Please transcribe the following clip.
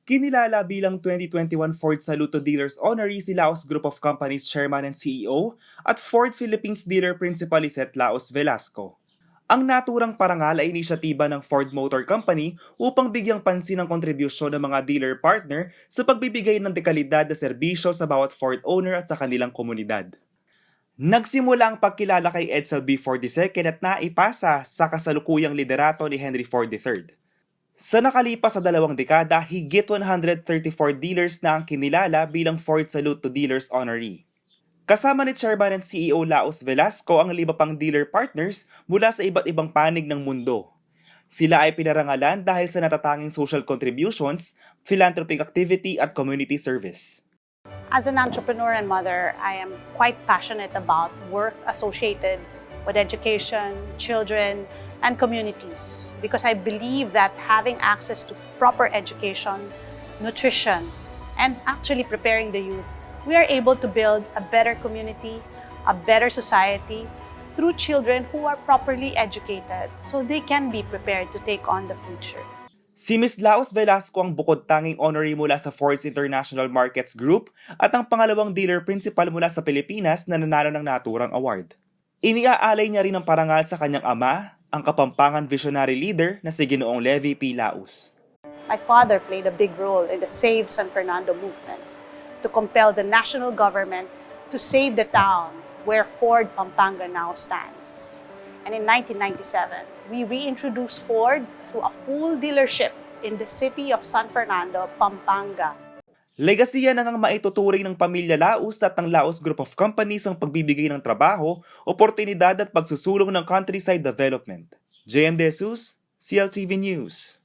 Kinilala bilang 2021 Ford Saluto Dealers Honoree si Laos Group of Companies Chairman and CEO at Ford Philippines Dealer Principal Lisette Laos Velasco. Ang naturang parangal ay inisyatiba ng Ford Motor Company upang bigyang pansin ang kontribusyon ng mga dealer partner sa pagbibigay ng dekalidad na serbisyo sa bawat Ford owner at sa kanilang komunidad. Nagsimula ang pagkilala kay Edsel B. Ford II at naipasa sa kasalukuyang liderato ni Henry Ford III. Sa nakalipas sa 2 dekada, higit 134 dealers na ang kinilala bilang Ford Salute to Dealers Honoree. Kasama ni Chairman and CEO Laos Velasco ang 5 pang dealer partners mula sa iba't ibang panig ng mundo. Sila ay pinarangalan dahil sa natatanging social contributions, philanthropic activity at community service. As an entrepreneur and mother, I am quite passionate about work associated with education, children, and communities because I believe that having access to proper education, nutrition, and actually preparing the youth, we are able to build a better community, a better society through children who are properly educated so they can be prepared to take on the future. Si Ms. Laos Velasco ang bukod tanging honoree mula sa Ford's International Markets Group at ang pangalawang dealer principal mula sa Pilipinas na nanalo ng naturang award. Iniaalay niya rin ang parangal sa kanyang ama, ang Kapampangan visionary leader na si Ginoong Levi P. Laos. My father played a big role in the Save San Fernando movement to compel the national government to save the town where Ford Pampanga now stands. And in 1997, we reintroduced Ford through a full dealership in the city of San Fernando, Pampanga. Legasiya na ngang maituturing ng pamilya Laos at ng Laos Group of Companies ang pagbibigay ng trabaho, oportunidad at pagsusulong ng countryside development. JM De Jesus, CLTV News.